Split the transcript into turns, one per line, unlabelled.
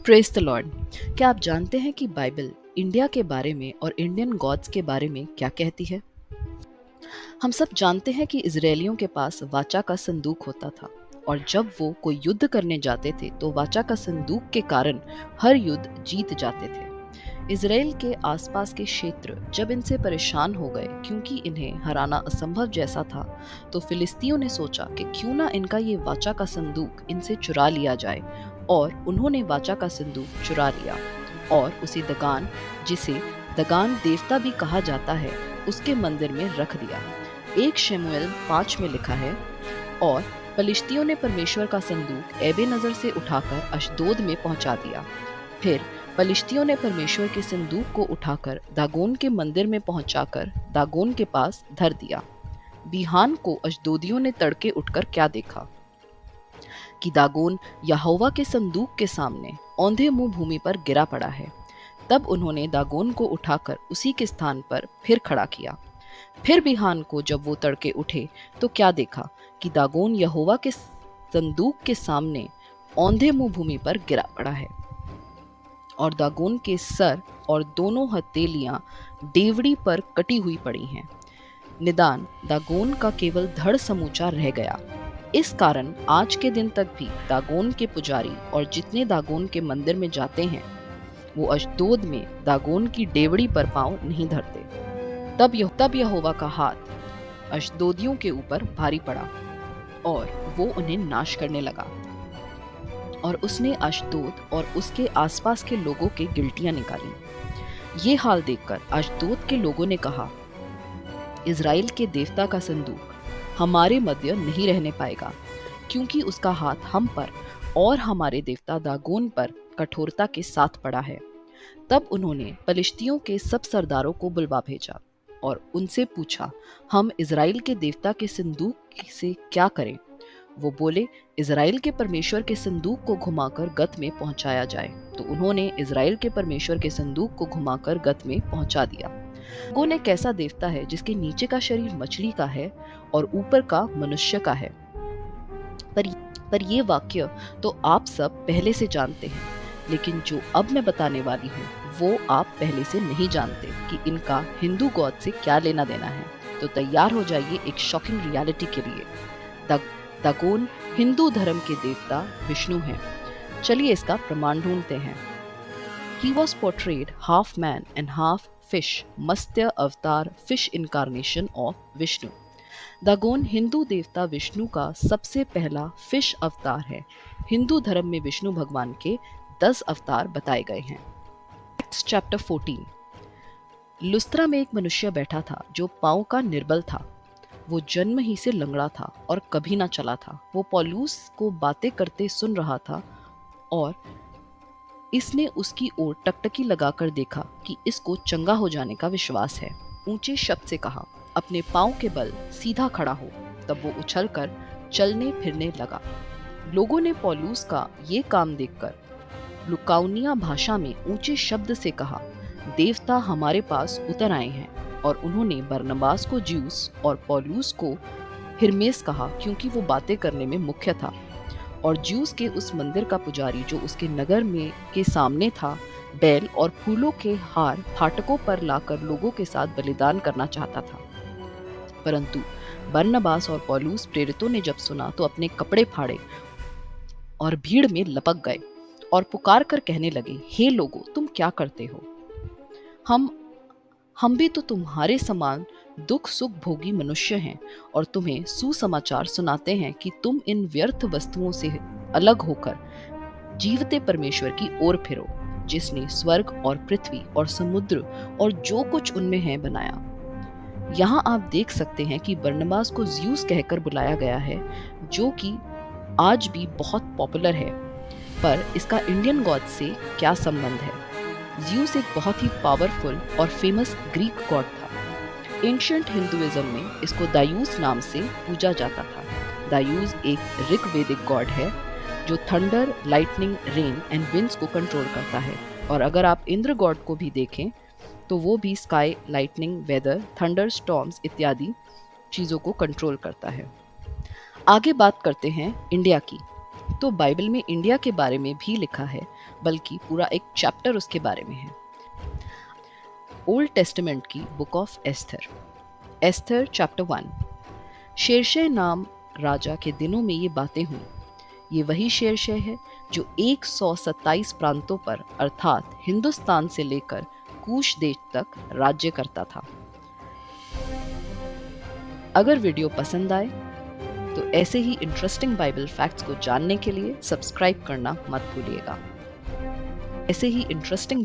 Praise the Lord. क्या आप जानते हैं कि बाइबल इंडिया के बारे में और इंडियन गॉड्स के बारे में क्या कहती है? हम सब जानते हैं कि इजरायलियों के पास वाचा का संदूक होता था और जब वो कोई युद्ध करने जाते थे तो वाचा का संदूक के कारण हर युद्ध जीत जाते थे। इजराइल के आसपास के क्षेत्र जब इनसे परेशान हो गए क्योंकि इन्हें हराना असंभव जैसा था, तो फिलिस्तीनियों ने सोचा कि क्यों ना इनका ये वाचा का संदूक इनसे चुरा लिया जाए। और उन्होंने वाचा का संदूक चुरा लिया और उसे दगान, जिसे दगान देवता भी कहा जाता है, उसके मंदिर में रख दिया। 1 शमूएल 5 में लिखा है, और फलिश्तियों ने परमेश्वर का संदूक एबे नजर से उठाकर अशदोद में पहुंचा दिया। फिर फलिश्तियों ने परमेश्वर के संदूक को उठाकर दागोन के मंदिर में पहुंचाकर दागोन के पास धर दिया। बिहान को अशदोदियों ने तड़के उठकर क्या देखा कि दागोन यहोवा के संदूक के सामने औंधे मुंह भूमि पर गिरा पड़ा है। तब उन्होंने दागोन को उठाकर उसी के स्थान पर फिर खड़ा किया। फिर बिहान को जब वो तड़के उठे तो क्या देखा कि दागोन यहोवा के संदूक के सामने औंधे मुंह भूमि पर गिरा पड़ा है, और दागोन के सर और दोनों हथेलियां डेवड़ी पर कटी हुई पड़ी हैं। निदान दागोन का केवल धड़ समूचा रह गया। इस कारण आज के दिन तक भी दागोन के पुजारी और जितने दागोन के मंदिर में जाते हैं, वो अशदोद में दागोन की डेवड़ी पर पांव नहीं धरते। तब यहोवा का हाथ अशदोदियों के ऊपर भारी पड़ा और वो उन्हें नाश करने लगा, और उसने अशदोद और उसके आसपास के लोगों के गिल्टियां निकाली। ये हाल देखकर अशदोद के लोगों ने कहा, इज़राइल के देवता का संदूक हमारे मध्य नहीं रहने पाएगा, क्योंकि उसका हाथ हम पर और हमारे देवता दागोन पर कठोरता के साथ पड़ा है। तब उन्होंने पलिश्तियों के सब सरदारों को बुलवा भेजा और उनसे पूछा, हम इज़राइल के देवता के संदूक से क्या करें? वो बोले, इज़राइल के परमेश्वर के संदूक को घुमाकर गत में पहुंचाया जाए। तो उन्होंने इज़राइल के परमेश्वर के संदूक को घुमाकर गत में पहुंचा दिया। दागोन एक ऐसा देवता है जिसके नीचे का शरीर मछली का है और ऊपर का मनुष्य का है। पर ये वाक्य तो आप सब पहले से जानते हैं, लेकिन जो अब मैं बताने वाली हूँ वो आप पहले से नहीं जानते कि इनका हिंदू गॉड से क्या लेना देना है। तो तैयार हो जाइए एक शॉकिंग रियलिटी के लिए। दागोन हिंदू धर्म के देवता विष्णु हैं। चलिए इसका प्रमाण ढूंढते हैं। He was portrayed half man and half fish, मत्स्य अवतार fish incarnation of Vishnu. Dagon Hindu देवता विष्णु का सबसे पहला फिश अवतार है। हिंदू धर्म में विष्णु भगवान के 10 अवतार बताए गए हैं। Acts chapter 14। लुस्त्रा में एक मनुष्य बैठा था जो पांव का निर्बल था। वो जन्म ही से लंगड़ा था और कभी ना चला था। वो पौलुस को बातें करते सुन रहा था और इसने उसकी ओर टकटकी लगाकर देखा कि इसको चंगा हो जाने का विश्वास है। ऊंचे शब्द से कहा, अपने पांव के बल सीधा खड़ा हो। तब वो उछलकर चलने फिरने लगा। लोगों ने पौलुस का ये काम देखकर लुकाउनिया भाषा में ऊंचे शब्द से कहा, देवता हमारे पास उतर आए हैं। और उन्होंने बरनबास को ज्यूस और पौलुस को हिरमेस कहा, क्योंकि वो बातें करने में मुख्य था। और ज्यूस के उस मंदिर का पुजारी जो उसके नगर में के सामने था, बैल और फूलों के हार फाटकों पर लाकर लोगों के साथ बलिदान करना चाहता था। परंतु बरनबास और पौलुस प्रेरितों ने जब सुना तो अपने कपड़े फाड़े और भीड़ में लपक गए और पुकार कर कहने लगे, हे लोगों, तुम क्या करते हो? हम भी तो तुम्हारे समान दुख सुख भोगी मनुष्य हैं और तुम्हें सुसमाचार सुनाते हैं कि तुम इन व्यर्थ वस्तुओं से अलग होकर जीवते परमेश्वर की ओर फिरो, जिसने स्वर्ग और पृथ्वी और समुद्र और जो कुछ उनमें है बनाया। यहाँ आप देख सकते हैं कि बरनबास को ज्यूस कहकर बुलाया गया है, जो कि आज भी बहुत पॉपुलर है। पर इसका इंडियन गॉड से क्या संबंध है? ज्यूस एक बहुत ही पावरफुल और फेमस ग्रीक गॉड था। एंशिएंट हिंदुइज्म में इसको दायूस नाम से पूजा जाता था। दायूस एक ऋग्वेदिक गॉड है जो thunder, lightning, rain and winds को कंट्रोल करता है। और अगर आप इंद्र गॉड को भी देखें तो वो भी sky, lightning, weather, thunderstorms इत्यादि चीज़ों को कंट्रोल करता है। आगे बात करते हैं इंडिया की। तो बाइबल में इंडिया के बारे में भी लिखा है, बल्कि पूरा एक चैप्टर उसके बारे में है। ओल्ड टेस्टामेंट की book of Esther. Esther chapter 1। शेरशह नाम राजा के दिनों में ये बातें हुई। ये वही शेरशह है जो 127 प्रांतों पर अर्थात हिंदुस्तान से लेकर कूश देश तक राज्य करता था। अगर वीडियो पसंद आए तो ऐसे ही इंटरेस्टिंग बाइबल फैक्ट्स को जानने के लिए सब्सक्राइब करना मत भूलिएगा। ऐसे ही इंटरेस्टिंग